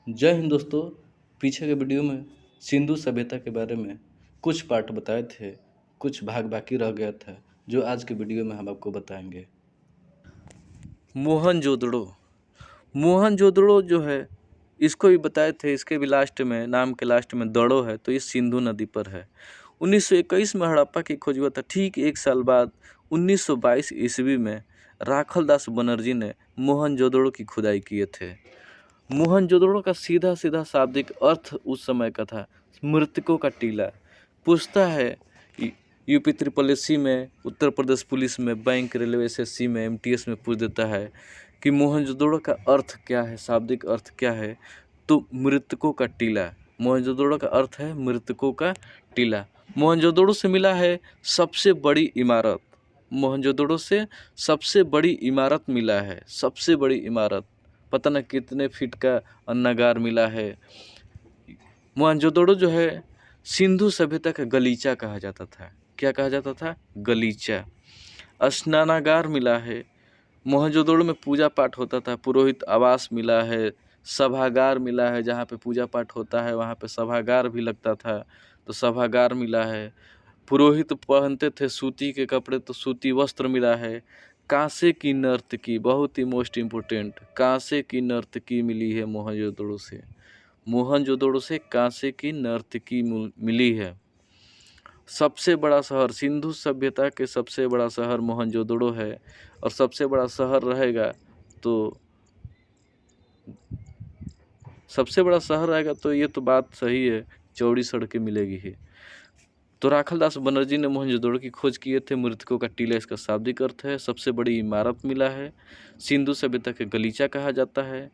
जय हिंद दोस्तों। पीछे के वीडियो में सिंधु सभ्यता के बारे में कुछ पार्ट बताए थे, कुछ भाग बाकी रह गया था जो आज के वीडियो में हम आपको बताएंगे। मोहनजोदड़ो मोहनजोदड़ो जो है, इसको भी बताए थे। इसके भी लास्ट में, नाम के लास्ट में दड़ो है, तो ये सिंधु नदी पर है। 1921 में हड़प्पा की खोज हुआ था। ठीक एक साल बाद 1922 ईस्वी में राखल दास बनर्जी ने मोहनजोदड़ो की खुदाई किए थे। मोहनजोदड़ो का सीधा सीधा शाब्दिक अर्थ उस समय का था मृतकों का टीला। पूछता है यूपी ट्रिपल एससी में, उत्तर प्रदेश पुलिस में, बैंक, रेलवे, एसएससी में, एमटीएस में पूछ देता है कि मोहनजोदड़ो का अर्थ क्या है, शाब्दिक अर्थ क्या है। तो मृतकों का टीला। मोहनजोदड़ो का अर्थ है मृतकों का टीला। मोहनजोदड़ो से मिला है सबसे बड़ी इमारत। मोहनजोदड़ो से सबसे बड़ी इमारत मिला है। सबसे बड़ी इमारत, पता न कितने फीट का अन्नागार मिला है। मोहनजोदड़ो जो है सिंधु सभ्यता का गलीचा कहा जाता था। क्या कहा जाता था? गलीचा। स्नानागार मिला है। मोहनजोदड़ो में पूजा पाठ होता था। पुरोहित आवास मिला है। सभागार मिला है, जहाँ पे पूजा पाठ होता है वहाँ पे सभागार भी लगता था, तो सभागार मिला है। पुरोहित पहनते थे सूती के कपड़े, तो सूती वस्त्र मिला है। कांसे की नर्तकी, बहुत ही मोस्ट इम्पोर्टेंट, कांसे की नर्तकी मिली है मोहनजोदड़ो से। मोहनजोदड़ो से कांसे की नर्तकी मिली है। सबसे बड़ा शहर, सिंधु सभ्यता के सबसे बड़ा शहर मोहनजोदड़ो है, और सबसे बड़ा शहर रहेगा तो ये तो बात सही है, चौड़ी सड़कें मिलेगी ही। तो राखल दास बनर्जी ने मोहनजोदड़ो की खोज किए थे। मृतकों का टीला इसका शाब्दिक अर्थ है। सबसे बड़ी इमारत मिला है। सिंधु सभ्यता के गलीचा कहा जाता है।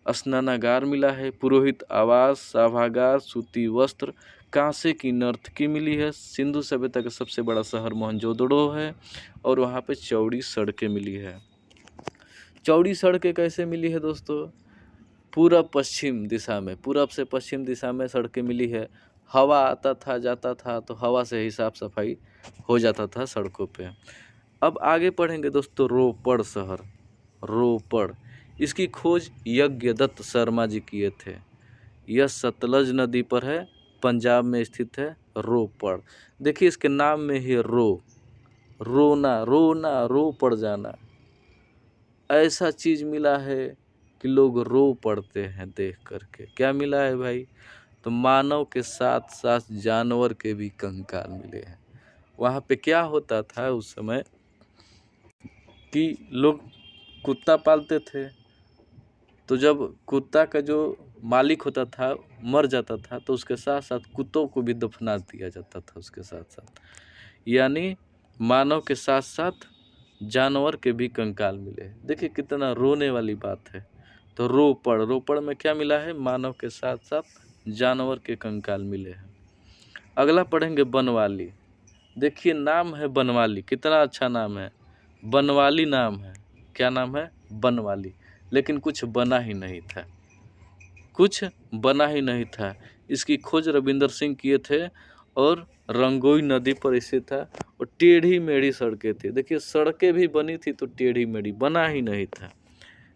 स्नानागार मिला है। पुरोहित आवास, सभागार, सूती वस्त्र, कांसे की नर्तकी मिली है। सिंधु सभ्यता का सबसे बड़ा शहर मोहनजोदड़ो है, और वहाँ पे चौड़ी सड़कें मिली है। चौड़ी सड़कें कैसे मिली है दोस्तों? पूरब पश्चिम दिशा में, पूरब से पश्चिम दिशा में सड़कें मिली है। हवा आता था जाता था, तो हवा से ही साफ सफाई हो जाता था सड़कों पे। अब आगे पढ़ेंगे दोस्तों। रोपड़ शहर, रोपड़, इसकी खोज यज्ञदत्त शर्मा जी किए थे। यह सतलज नदी पर है, पंजाब में स्थित है रोपड़। देखिए इसके नाम में ही रोना, रोना, रो पड़ जाना, ऐसा चीज मिला है कि लोग रो पड़ते हैं देख करके। क्या मिला है भाई? तो मानव के साथ साथ जानवर के भी कंकाल मिले हैं। वहाँ पे क्या होता था उस समय कि लोग कुत्ता पालते थे, तो जब कुत्ता का जो मालिक होता था मर जाता था, तो उसके साथ साथ कुत्तों को भी दफना दिया जाता था उसके साथ साथ। यानी मानव के साथ साथ जानवर के भी कंकाल मिले। देखिए कितना रोने वाली बात है। तो रोपड़, रोपड़ में क्या मिला है? मानव के साथ साथ जानवर के कंकाल मिले हैं। अगला पढ़ेंगे बनवाली। देखिए नाम है बनवाली, कितना अच्छा नाम है, बनवाली नाम है। क्या नाम है? बनवाली। लेकिन कुछ बना ही नहीं था, कुछ बना ही नहीं था। इसकी खोज रविंदर सिंह किए थे, और रंगोई नदी पर स्थित था, और टेढ़ी मेढ़ी सड़कें थी। देखिए सड़कें भी बनी थी तो टेढ़ी मेढ़ी, बना ही नहीं था।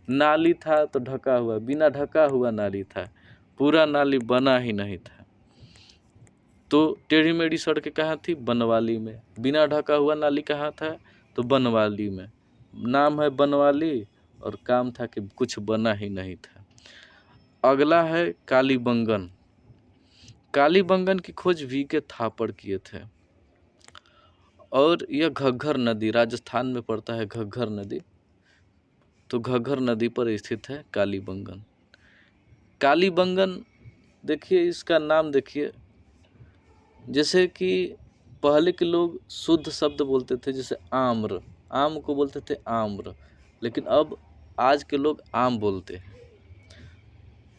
नाली था तो ढका हुआ, बिना ढका हुआ नाली था, पूरा नाली बना ही नहीं था। तो टेढ़ी मेढ़ी सड़कें कहाँ थी? बनवाली में। बिना ढका हुआ नाली कहाँ था? तो बनवाली में। नाम है बनवाली, और काम था कि कुछ बना ही नहीं था। अगला है कालीबंगन। कालीबंगन की खोज वी.के. थापड़ किए थे, और यह घग्घर नदी, राजस्थान में पड़ता है घग्घर नदी, तो घग्घर नदी पर स्थित है कालीबंगन। कालीबंगन, देखिए इसका नाम देखिए, जैसे कि पहले के लोग शुद्ध शब्द बोलते थे, जैसे आम्र, आम को बोलते थे आम्र, लेकिन अब आज के लोग आम बोलते हैं।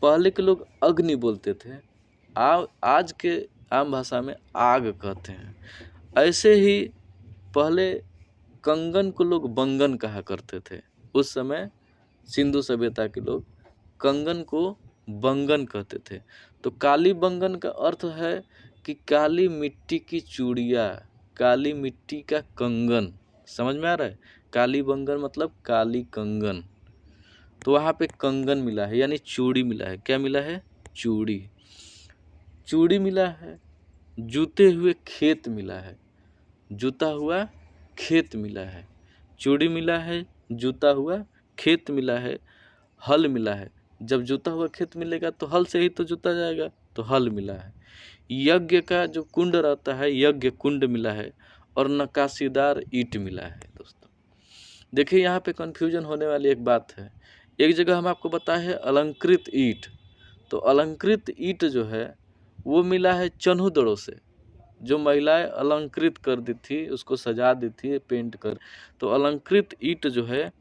पहले के लोग अग्नि बोलते थे, आज के आम भाषा में आग कहते हैं। ऐसे ही पहले कंगन को लोग बंगन कहा करते थे। उस समय सिंधु सभ्यता के लोग कंगन को बंगन कहते थे। तो काली बंगन का अर्थ है कि काली मिट्टी की चूड़ियाँ, काली मिट्टी का कंगन। समझ में आ रहा है? काली बंगन मतलब काली कंगन। तो वहाँ पे कंगन मिला है, यानी चूड़ी मिला है। क्या मिला है? चूड़ी। चूड़ी मिला है। जूते हुए खेत मिला है। जूता हुआ खेत मिला है। चूड़ी मिला है, जूता हुआ खेत मिला है, हल मिला है। जब जूता हुआ खेत मिलेगा तो हल से ही तो जूता जाएगा, तो हल मिला है। यज्ञ का जो कुंड रहता है, यज्ञ कुंड मिला है। और नक्काशीदार ईंट मिला है। दोस्तों देखिए, यहाँ पे कन्फ्यूजन होने वाली एक बात है। एक जगह हम आपको बताए हैं अलंकृत ईंट, तो अलंकृत ईंट जो है वो मिला है चन्हुदड़ों से। जो महिलाएं अलंकृत कर दी थी, उसको सजा दी थी पेंट कर, तो अलंकृत ईंट जो है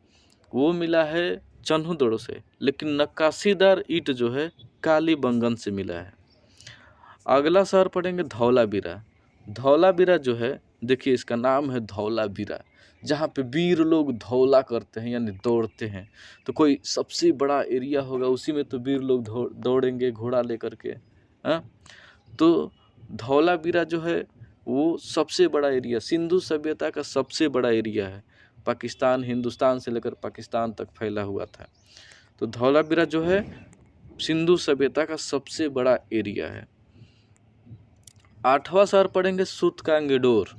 वो मिला है चन्हुदड़ों से। लेकिन नक्काशीदार ईंट जो है कालीबंगन से मिला है। अगला शहर पढ़ेंगे धौलावीरा। धौलावीरा जो है, देखिए इसका नाम है धौलावीरा, जहाँ पे वीर लोग धौला करते हैं यानी दौड़ते हैं। तो कोई सबसे बड़ा एरिया होगा, उसी में तो वीर लोग दौड़ेंगे घोड़ा लेकर के। हाँ, तो धौलावीरा जो है वो सबसे बड़ा एरिया, सिंधु सभ्यता का सबसे बड़ा एरिया है। पाकिस्तान, हिंदुस्तान से लेकर पाकिस्तान तक फैला हुआ था। तो धौलावीरा जो है सिंधु सभ्यता का सबसे बड़ा एरिया है। 8वां शहर पढ़ेंगे सूतकांगेडोर।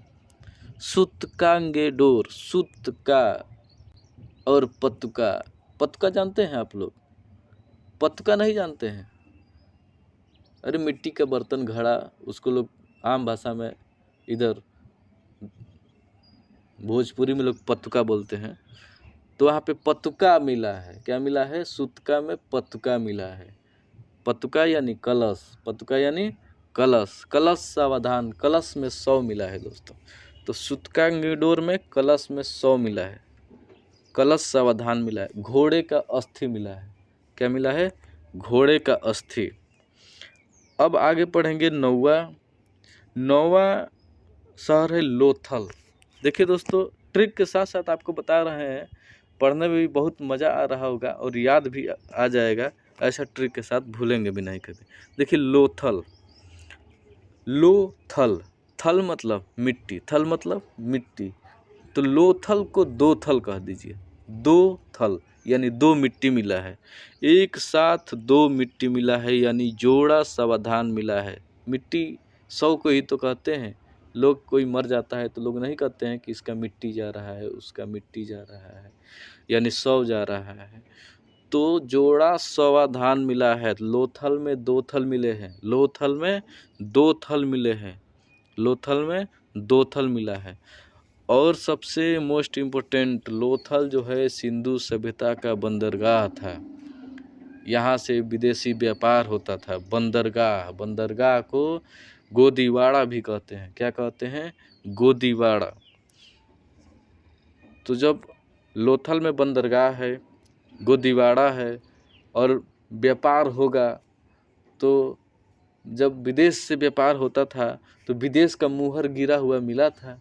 सूतकांगेडोर, सूतका और पतुका। पतुका जानते हैं आप लोग? पतुका नहीं जानते हैं? अरे मिट्टी का बर्तन, घड़ा, उसको लोग आम भाषा में इधर भोजपुरी में लोग पतुका बोलते हैं। तो वहाँ पे पतुका मिला है। क्या मिला है? सूतका में पतुका मिला है। पतुका यानी कलश, पतुका यानी कलश। कलश सावधान, कलश में 100 मिला है दोस्तों। तो सूतकांगेडोर में कलश में 100 मिला है, कलश सावधान मिला है। घोड़े का अस्थि मिला है। क्या मिला है? घोड़े का अस्थि। अब आगे पढ़ेंगे 9वां शहर है लोथल। देखिए दोस्तों, ट्रिक के साथ साथ आपको बता रहे हैं, पढ़ने में भी बहुत मज़ा आ रहा होगा और याद भी आ जाएगा, ऐसा ट्रिक के साथ भूलेंगे भी नहीं कभी। देखिए लोथल, लोथल, थल मतलब मिट्टी, थल मतलब मिट्टी, तो लोथल को दो थल कह दीजिए। दो थल यानी दो मिट्टी मिला है, एक साथ दो मिट्टी मिला है, यानी जोड़ा सावधान मिला है। मिट्टी 100 को ही तो कहते हैं लोग। कोई मर जाता है तो लोग नहीं कहते हैं कि इसका मिट्टी जा रहा है, उसका मिट्टी जा रहा है, यानी 100 जा रहा है। तो जोड़ा सावधान मिला है। लोथल में 2 थल मिले हैं, लोथल में 2 थल मिले हैं, लोथल में 2 थल मिला है। और सबसे मोस्ट इम्पोर्टेंट, लोथल जो है सिंधु सभ्यता का बंदरगाह था। यहाँ से विदेशी व्यापार होता था। बंदरगाह, बंदरगाह को गोदीवाड़ा भी कहते हैं। क्या कहते हैं? गोदीवाड़ा। तो जब लोथल में बंदरगाह है, गोदीवाड़ा है और व्यापार होगा, तो जब विदेश से व्यापार होता था तो विदेश का मुहर गिरा हुआ मिला था,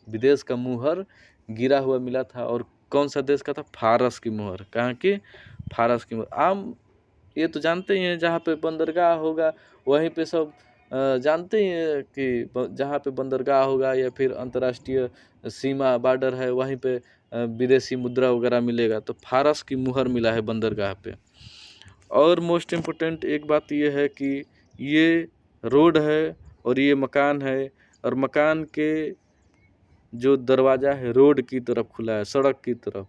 विदेश का मुहर गिरा हुआ मिला था। और कौन सा देश का था? फारस की मुहर। कहाँ की? फारस की मुहर। आम ये तो जानते ही हैं, जहाँ पे बंदरगाह होगा वहीं पे सब जानते ही हैं कि जहाँ पे बंदरगाह होगा या फिर अंतर्राष्ट्रीय सीमा बॉर्डर है, वहीं पे विदेशी मुद्रा वगैरह मिलेगा। तो फारस की मुहर मिला है बंदरगाह पे। और मोस्ट इम्पोर्टेंट एक बात ये है कि ये रोड है और ये मकान है, और मकान के जो दरवाज़ा है रोड की तरफ खुला है, सड़क की तरफ।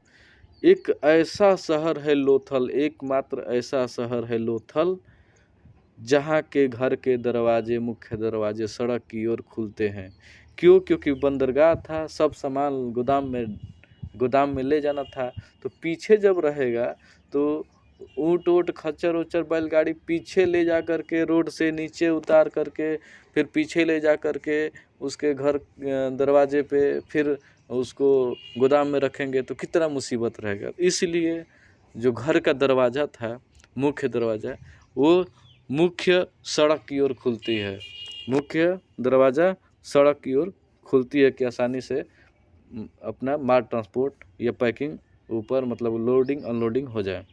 एक ऐसा शहर है लोथल, एकमात्र ऐसा शहर है लोथल, जहाँ के घर के दरवाजे, मुख्य दरवाजे सड़क की ओर खुलते हैं। क्यों? क्योंकि बंदरगाह था, सब सामान गोदाम में ले जाना था। तो पीछे जब रहेगा तो ऊँट वूट, खच्चर उच्चर, बैलगाड़ी पीछे ले जा कर के रोड से नीचे उतार करके फिर पीछे ले जा कर के उसके घर दरवाजे पे फिर उसको गोदाम में रखेंगे तो कितना मुसीबत रहेगा। इसलिए जो घर का दरवाज़ा था, मुख्य दरवाज़ा, वो मुख्य सड़क की ओर खुलती है। मुख्य दरवाज़ा सड़क की ओर खुलती है कि आसानी से अपना माल ट्रांसपोर्ट या पैकिंग ऊपर मतलब लोडिंग अनलोडिंग हो जाए।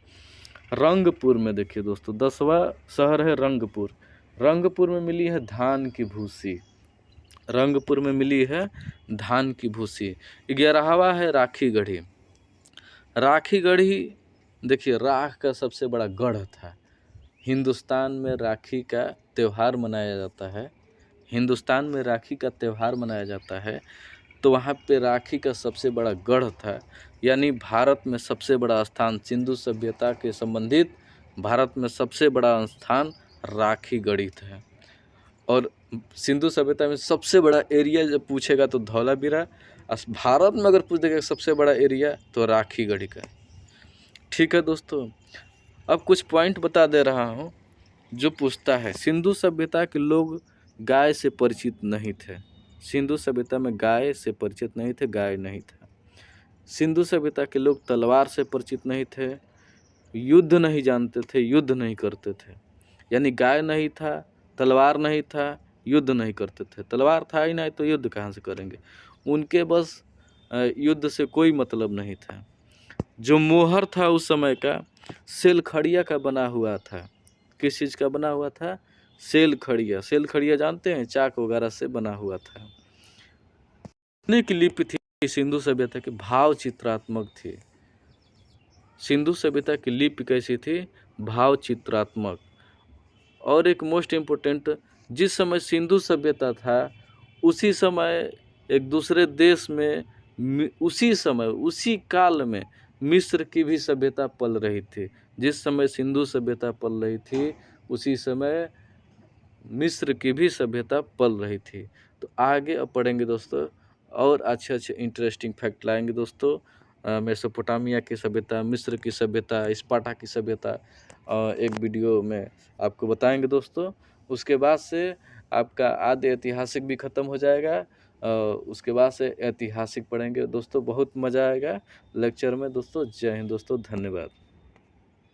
रंगपुर में देखिए दोस्तों, 10वां शहर है रंगपुर। रंगपुर में मिली है धान की भूसी। रंगपुर में मिली है धान की भूसी। 11वां है राखीगढ़ी। राखीगढ़ी देखिए, राख का सबसे बड़ा गढ़ था। हिंदुस्तान में राखी का त्यौहार मनाया जाता है। हिंदुस्तान में राखी का त्यौहार मनाया जाता है, तो वहाँ पे राखी का सबसे बड़ा गढ़ था। यानी भारत में सबसे बड़ा स्थान, सिंधु सभ्यता के संबंधित भारत में सबसे बड़ा स्थान राखी गढ़ित है। और सिंधु सभ्यता में सबसे बड़ा एरिया जब पूछेगा तो धौलावीरा, भारत में अगर पूछ देगा सबसे बड़ा एरिया तो राखी गढ़ी का। ठीक है दोस्तों, अब कुछ पॉइंट बता दे रहा हूँ जो पूछता है। सिंधु सभ्यता के लोग गाय से परिचित नहीं थे। सिंधु सभ्यता में गाय से परिचित नहीं थे, गाय नहीं था। सिंधु सभ्यता के लोग तलवार से परिचित नहीं थे, युद्ध नहीं जानते थे, युद्ध नहीं करते थे। यानी गाय नहीं था, तलवार नहीं था, युद्ध नहीं करते थे। तलवार था ही नहीं तो युद्ध कहाँ से करेंगे। उनके बस युद्ध से कोई मतलब नहीं था। जो मोहर था उस समय का सेलखड़िया का बना हुआ था। किस चीज़ का बना हुआ था? सेलखड़िया। सेलखड़िया जानते हैं, चाक वगैरह से बना हुआ था। की लिपि थी सिंधु सभ्यता की, भाव चित्रात्मक थी। सिंधु सभ्यता की लिपि कैसी थी? भाव चित्रात्मक। और एक मोस्ट इम्पोर्टेंट, जिस समय सिंधु सभ्यता था उसी समय एक दूसरे देश में उसी समय उसी काल में मिस्र की भी सभ्यता पल रही थी। जिस समय सिंधु सभ्यता पल रही थी उसी समय मिस्र की भी सभ्यता पल रही थी। तो आगे अब पढ़ेंगे दोस्तों, और अच्छे अच्छे इंटरेस्टिंग फैक्ट लाएंगे दोस्तों। मेसोपोटामिया की सभ्यता, मिस्र की सभ्यता, स्पार्टा की सभ्यता एक वीडियो में आपको बताएंगे दोस्तों। उसके बाद से आपका आदि ऐतिहासिक भी ख़त्म हो जाएगा। उसके बाद से ऐतिहासिक पढ़ेंगे दोस्तों। बहुत मज़ा आएगा लेक्चर में दोस्तों। जय हिंद दोस्तों, धन्यवाद।